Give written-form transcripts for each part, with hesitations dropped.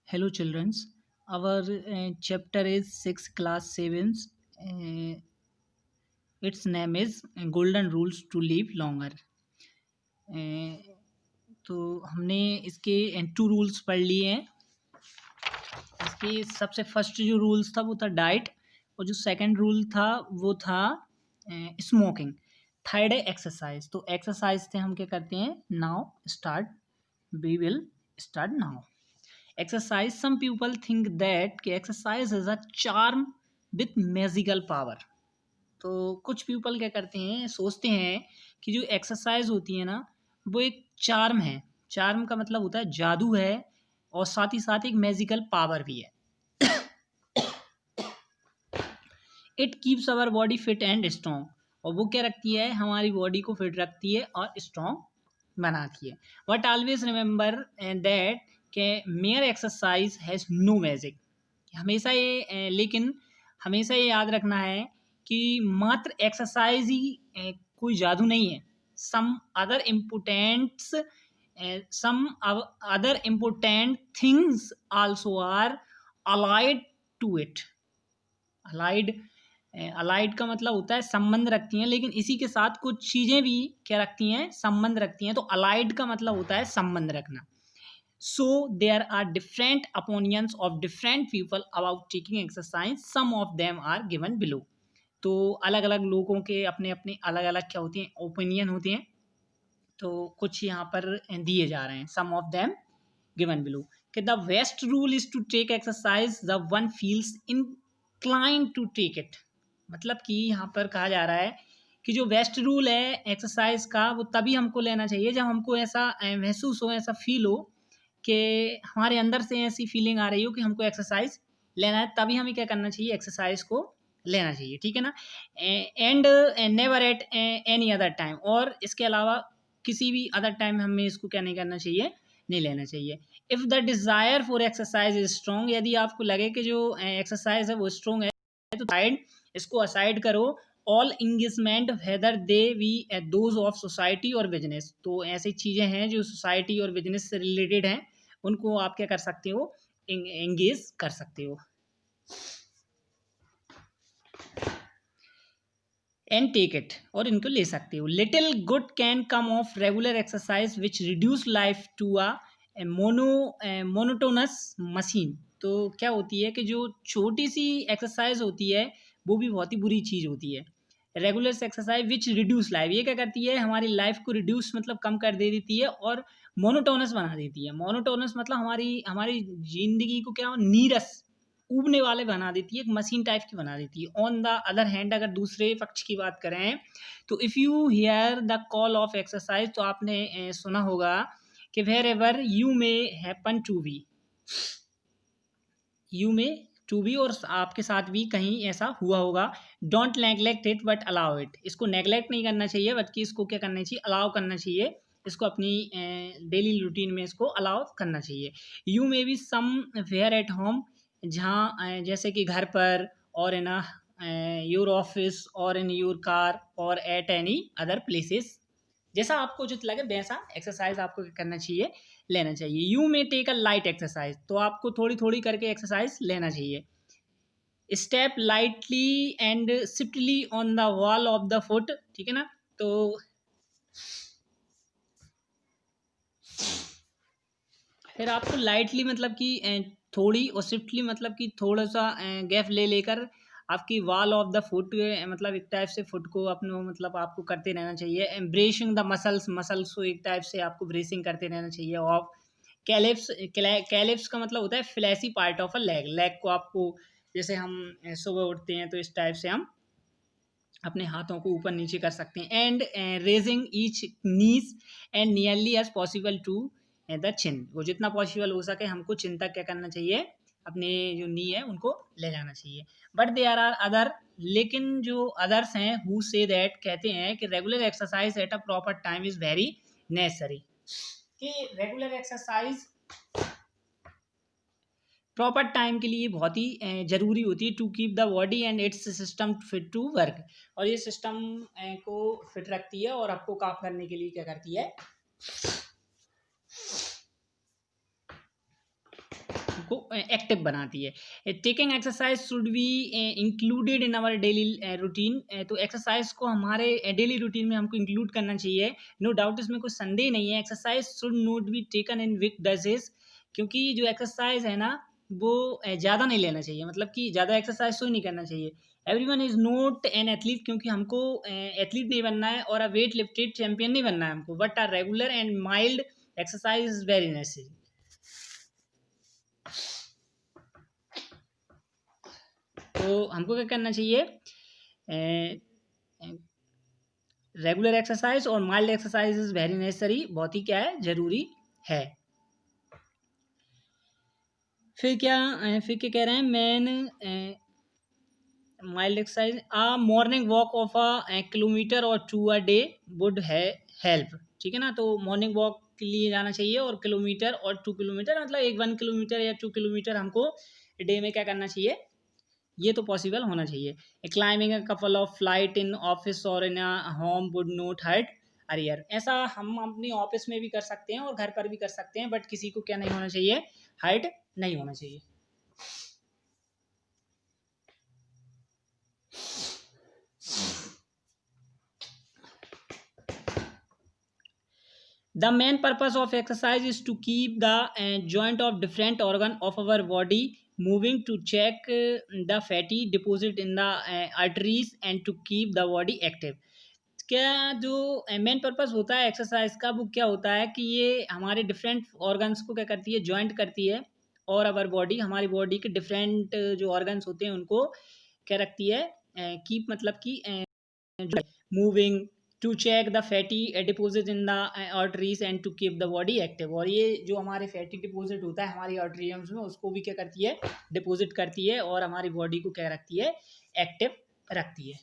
Hello, children. Our chapter is 6, class 7. Uh, its name is Golden Rules to Live Longer. तो हमने इसके 2 rules पढ़ लिए हैं। इसके सबसे फर्स्ट जो रूल्स था वो था डाइट, और जो सेकंड रूल था वो था स्मोकिंग। थर्ड है एक्सरसाइज। तो एक्सरसाइज थे हम क्या करते हैं, now start, we will start now. Exercise, some people think that कि exercise is a charm with magical power. तो कुछ पीपल क्या करते हैं, सोचते हैं कि जो एक्सरसाइज होती है ना वो एक चार्म है। चार्म का मतलब होता है जादू है, और साथ ही साथ एक मैजिकल पावर भी है। It keeps our body fit and strong. और वो क्या रखती है, हमारी बॉडी को फिट रखती है और स्ट्रॉन्ग बनाती है। But always remember that k mayor exercise has no magic. हमेशा लेकिन हमेशा ये याद रखना है कि मात्र एक्सरसाइज ही कोई जादू नहीं है। Some other importance some other important things also are allied to it. Allied allied का मतलब होता है संबंध रखती हैं, लेकिन इसी के साथ कुछ चीज़ें भी क्या रखती हैं, संबंध रखती हैं। तो अलाइड का मतलब होता है संबंध रखना। So there are different opinions of different people about taking exercise. Some of them are given below. तो अलग अलग लोगों के अपने अपने अलग अलग क्या होती हैं, ओपिनियन होते हैं। तो कुछ यहाँ पर दिए जा रहे हैं, some of them given below. कि the best rule is to take exercise the one feels inclined to take it. मतलब कि यहाँ पर कहा जा रहा है कि जो बेस्ट रूल है एक्सरसाइज का वो तभी हमको लेना चाहिए जब हमको ऐसा महसूस हो, ऐसा फील हो कि हमारे अंदर से ऐसी फीलिंग आ रही हो कि हमको एक्सरसाइज लेना है, तभी हमें क्या करना चाहिए, एक्सरसाइज को लेना चाहिए। ठीक है ना। And never at any other time. और इसके अलावा किसी भी अदर टाइम हमें इसको क्या नहीं करना चाहिए, नहीं लेना चाहिए। If the desire for exercise is strong, यदि आपको लगे कि जो एक्सरसाइज है वो स्ट्रॉन्ग है, तो साइड इसको असाइड करो। All engagement whether they we those of society और बिजनेस। तो ऐसी चीज़ें हैं जो सोसाइटी और बिजनेस से रिलेटेड हैं, उनको आप क्या कर सकते हो, एंगेज कर सकते हो एंड टेक इट, और इनको ले सकते हो। Little good can come of regular exercise which reduce life to a monotonous machine. तो क्या होती है कि जो छोटी सी एक्सरसाइज होती है वो भी बहुत ही बुरी चीज़ होती है। Regular exercise which reduce life, ये क्या करती है, हमारी लाइफ को रिड्यूस मतलब कम कर दे देती है, और मोनोटोनस बना देती है। मोनोटोनस मतलब हमारी हमारी जिंदगी को क्या, नीरस, ऊबने वाले बना देती है, एक मशीन टाइप की बना देती है। ऑन द अदर हैंड, अगर दूसरे पक्ष की बात करें तो if you hear the call of exercise, तो आपने सुना होगा कि wherever you may happen to be, you may to be, और आपके साथ भी कहीं ऐसा हुआ होगा। Don't neglect it but allow it. इसको नेगलेक्ट नहीं करना चाहिए, बल्कि इसको क्या करना चाहिए, अलाउ करना चाहिए। इसको अपनी डेली रूटीन में इसको अलाउ करना चाहिए। You may be somewhere at home, जहाँ जैसे कि घर पर, और इन योर ऑफिस, और इन योर कार, और एट एनी अदर प्लेसेस। जैसा आपको उचित लगे वैसा एक्सरसाइज आपको क्या करना चाहिए, लेना चाहिए। You may take a light exercise, तो आपको थोड़ी थोड़ी करके एक्सरसाइज लेना चाहिए। Step lightly and swiftly on the ball of the foot. ठीक है ना। तो फिर आपको लाइटली मतलब कि थोड़ी, और स्विफ्टली मतलब कि थोड़ा सा गैप ले लेकर आपकी वॉल ऑफ द फुट, मतलब एक टाइप से फुट को अपने मतलब आपको करते रहना चाहिए। एम्ब्रेसिंग द मसल्स, मसल्स को एक टाइप से आपको ब्रेसिंग करते रहना चाहिए। ऑफ कैलिप्स, कैलिप्स का मतलब होता है fleshy part of a leg. Leg को आपको, जैसे हम सुबह उठते हैं तो इस टाइप से हम अपने हाथों को ऊपर नीचे कर सकते हैं। And raising each knees and nearly as possible to the chin, वो जितना पॉसिबल हो सके हमको चिन तक क्या करना चाहिए, अपने जो नी है उनको ले जाना चाहिए। बट देयर आर अदर, लेकिन जो अदर्स हैं हु से दैट, कहते हैं कि regular exercise at a proper time is very necessary. कि रेगुलर एक्सरसाइज प्रॉपर टाइम के लिए बहुत ही ज़रूरी होती है, to keep the body and its system fit to work. और ये सिस्टम को फिट रखती है और आपको काम करने के लिए क्या करती है, आपको एक्टिव बनाती है। Taking exercise should be included in our daily routine. तो एक्सरसाइज को हमारे डेली रूटीन में हमको इंक्लूड करना चाहिए, नो डाउट, इसमें कोई संदेह नहीं है। Exercise should not be taken in weak doses, क्योंकि जो एक्सरसाइज है ना वो ज़्यादा नहीं लेना चाहिए, मतलब कि ज़्यादा एक्सरसाइज तो नहीं करना चाहिए। Everyone is not an athlete, क्योंकि हमको एथलीट नहीं बनना है और वेट लिफ्टेड चैंपियन नहीं बनना है हमको, but are regular and mild exercise is very necessary. तो हमको क्या करना चाहिए, रेगुलर एक्सरसाइज और mild exercise is very necessary, बहुत ही क्या है, जरूरी है। फिर क्या कह रहे हैं, man mild exercise, morning walk of a kilometre और 2 a day वुड है हेल्प। ठीक है ना, तो मॉर्निंग वॉक के लिए जाना चाहिए और किलोमीटर और 2 किलोमीटर, मतलब 1 किलोमीटर या 2 किलोमीटर हमको डे में क्या करना चाहिए, ये तो पॉसिबल होना चाहिए। Climbing a couple of flight in office और in home would not hurt arrear. ऐसा हम अपनी ऑफिस में भी कर सकते हैं और घर पर भी कर सकते हैं, बट किसी को क्या नहीं होना चाहिए, हर्ट नहीं होना चाहिए। The main purpose of exercise is to keep the joint of different organ of our body moving, to check the fatty deposit in the arteries and to keep the body active। क्या जो main purpose होता है exercise का, वो क्या होता है कि ये हमारे डिफरेंट ऑर्गन्स को क्या करती है, जॉइंट करती है, और अवर बॉडी, हमारी बॉडी के डिफरेंट जो ऑर्गन्स होते हैं उनको क्या रखती है, कीप, मतलब कि moving, to check the fatty deposit in the arteries and to keep the body active. और ये जो हमारे फैटी डिपोजिट होता है हमारी आर्टरीज में, उसको भी क्या करती है, डिपोजिट करती है और हमारी बॉडी को क्या रखती है, एक्टिव रखती है।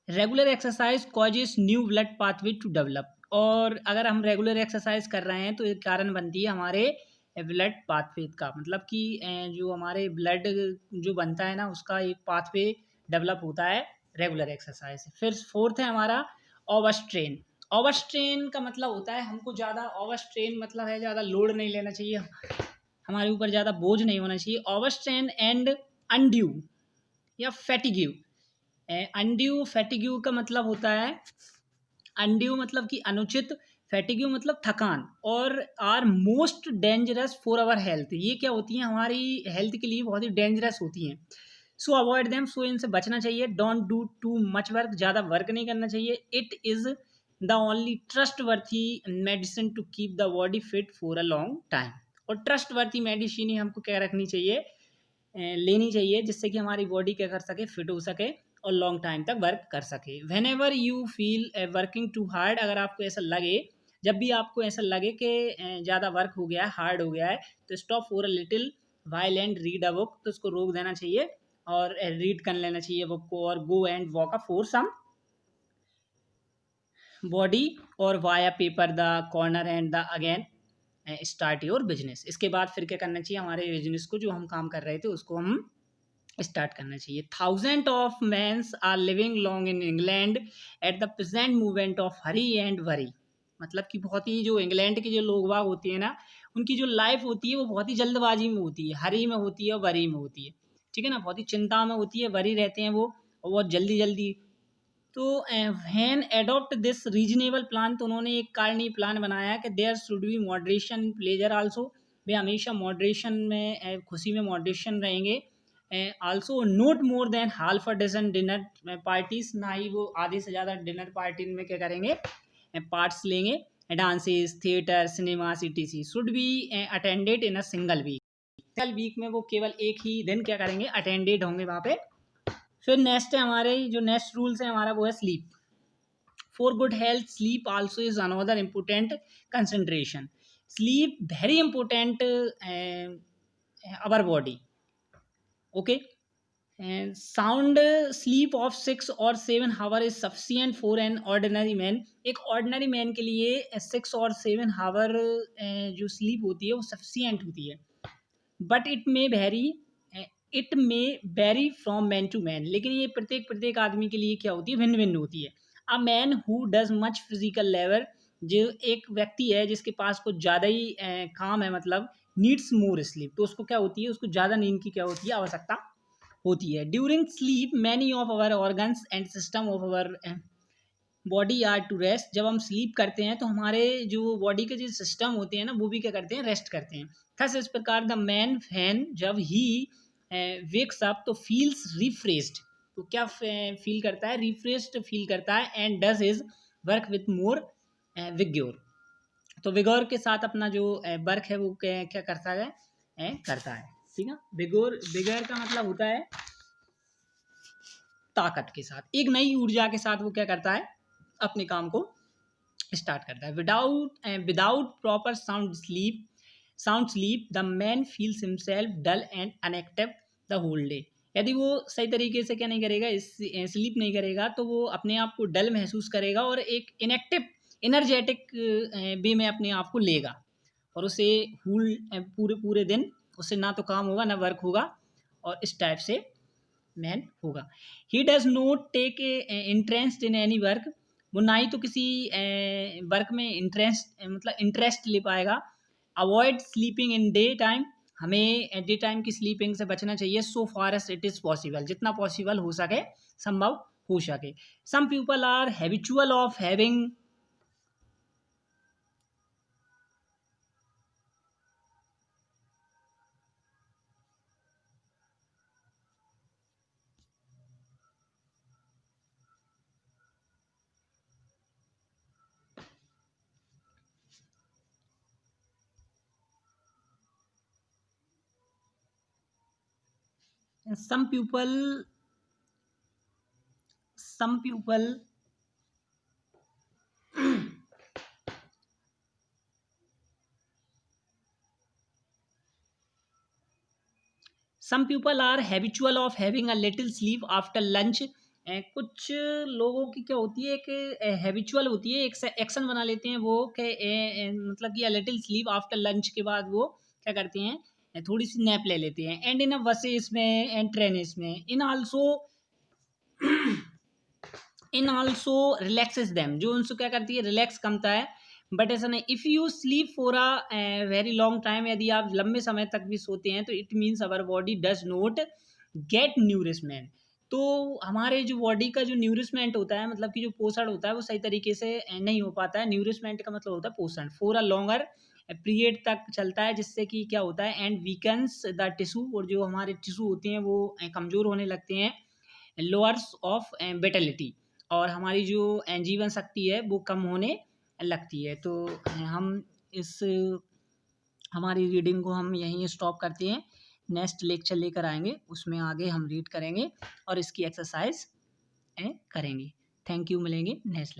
Regular exercise causes new blood pathway to develop. और अगर हम रेगुलर एक्सरसाइज कर रहे हैं तो एक कारण बनती है हमारे ब्लड पाथवे का, मतलब कि जो हमारे ब्लड जो बनता है ना उसका एक पाथवे डेवलप होता है रेगुलर एक्सरसाइज से। फिर फोर्थ है हमारा ओवरस्ट्रेन। ओवरस्ट्रेन का मतलब होता है हमको ज़्यादा, ओवरस्ट्रेन मतलब है ज़्यादा लोड नहीं लेना चाहिए, हमारे ऊपर ज़्यादा बोझ नहीं होना चाहिए। ओवरस्ट्रेन एंड अनड्यू या फैटिग्यू। अनड्यू फैटिग्यू का मतलब होता है, अनड्यू मतलब कि अनुचित, फैटिग्यू मतलब थकान, और are most dangerous for our health. ये क्या होती हैं, हमारी हेल्थ के लिए बहुत ही डेंजरस होती हैं। सो अवॉइड देम, सो इनसे बचना चाहिए। Don't do too much work, ज़्यादा वर्क नहीं करना चाहिए। It is the only trustworthy medicine to keep the body fit for a long time. और ट्रस्ट वर्थी मेडिसिन ही हमको क्या रखनी चाहिए, लेनी चाहिए, जिससे कि हमारी बॉडी क्या कर सके, फिट हो सके और लॉन्ग टाइम तक वर्क कर सके। Whenever you feel working too hard, अगर आपको ऐसा लगे, जब भी आपको ऐसा लगे कि ज़्यादा वर्क हो गया है, हार्ड हो गया है, तो stop for a little while and read a book, तो उसको रोक देना चाहिए और रीड कर लेना चाहिए बुक को, और go and walk a for some body और via paper the corner and the again start your business. इसके बाद फिर क्या करना चाहिए, हमारे बिजनेस को, जो हम काम कर रहे थे उसको हम स्टार्ट करना चाहिए। Thousand of mans are living long in England at the present movement of hurry and worry. मतलब कि बहुत ही जो इंग्लैंड के जो लोग बाग होते हैं ना, उनकी जो लाइफ होती है वो बहुत ही जल्दबाजी में होती है, हरी में होती है और वरी में होती है। ठीक है ना, बहुत ही चिंता में होती है, वरी रहते हैं वो, और बहुत जल्दी जल्दी। तो when adopt this reasonable plan, तो उन्होंने एक कारणीय प्लान बनाया कि there should be moderation pleasure also, वे हमेशा मॉडरेशन में, खुशी में मॉडरेशन रहेंगे। Also not more than half a dozen dinner parties, ना ही वो आधे से ज़्यादा डिनर पार्टी में क्या करेंगे, पार्ट्स लेंगे। Dances, theatre, cinema, CTC should be attended in a single week में वो केवल एक ही दिन क्या करेंगे, अटेंडेड होंगे वहाँ पे। फिर नेक्स्ट है हमारे जो नेक्स्ट रूल्स है हमारा, वो है sleep. For good health sleep also is another important concentration. Sleep very important our body, okay. Sound sleep of 6 or 7 our is sufficient for an ordinary man. एक ऑर्डिनरी मैन के लिए 6 or 7 our जो sleep होती है वो sufficient होती है। But it may vary from man to man, लेकिन ये प्रत्येक आदमी के लिए क्या होती है, भिन्न भिन्न होती है। A man who does much physical labour, जो एक व्यक्ति है जिसके पास कुछ ज़्यादा ही काम है, मतलब नीड्स मोर स्लीप, तो उसको क्या होती है, उसको ज़्यादा नींद की क्या होती है, आवश्यकता होती है। During sleep many of our organs and system of our body are to rest. जब हम स्लीप करते हैं तो हमारे जो बॉडी के जो सिस्टम होते हैं ना, वो भी क्या करते हैं, रेस्ट करते हैं। थस इस प्रकार द मैन फैन जब ही वेक्स अप तो फील्स रिफ्रेश्ड, तो क्या फील करता है, रिफ्रेश्ड फील करता है। And does his work with more vigour, तो विगोर के साथ अपना जो वर्क है वो क्या करता है, करता है। ठीक है, विगोर का मतलब होता है ताकत के साथ, एक नई ऊर्जा के साथ वो क्या करता है, अपने काम को स्टार्ट करता है। Without proper sound sleep the man feels himself dull and unactive the whole day. यदि वो सही तरीके से क्या नहीं करेगा, स्लीप नहीं करेगा, तो वो अपने आप को डल महसूस करेगा और एक इनएक्टिव एनर्जेटिक वे में अपने आप को लेगा, और उसे पूरे पूरे दिन उससे ना तो काम होगा ना वर्क होगा, और इस टाइप से मैन होगा। He does not take interest in any work, वो ना ही तो किसी वर्क में इंटरेस्ट ले पाएगा। Avoid sleeping in day time, हमें डे टाइम की स्लीपिंग से बचना चाहिए। So far as it is possible, जितना पॉसिबल हो सके, संभव हो सके। Some people are habitual of having some people some people some people are habitual of having a little sleep after lunch। कुछ लोगों की क्या होती है, एक हैबिचुअल होती है, एक एक्शन बना लेते हैं वो कि मतलब कि लिटिल स्लीप आफ्टर लंच के बाद वो क्या करते हैं, थोड़ी सी नैप ले लेते हैं। एंड इन अ बसेस में एंड ट्रेन्स में, इन आल्सो रिलैक्सेस देम, जो उनसे क्या करती है, रिलैक्स करता है। बट ऐसा नहीं, if you sleep for a very long time, यदि आप लंबे समय तक भी सोते हैं तो it means our body does not gate nourishment, तो हमारे जो बॉडी का जो न्यूरिशमेंट होता है, मतलब कि जो पोषण होता है वो सही तरीके से नहीं हो पाता है। न्यूरिशमेंट का मतलब होता है पोषण, फॉर अ लॉन्गर पीरियड तक चलता है, जिससे कि क्या होता है, एंड वीकन्स द टिश्यू, और जो हमारे टिश्यू होते हैं वो कमज़ोर होने लगते हैं। लोअर्स ऑफ विटेलिटी, और हमारी जो जीवन शक्ति है वो कम होने लगती है। तो हम इस हमारी रीडिंग को हम यहीं स्टॉप करते हैं। नेक्स्ट लेक्चर लेकर आएंगे, उसमें आगे हम रीड करेंगे और इसकी एक्सरसाइज करेंगे। थैंक यू, मिलेंगे नेक्स्ट लेक्चर।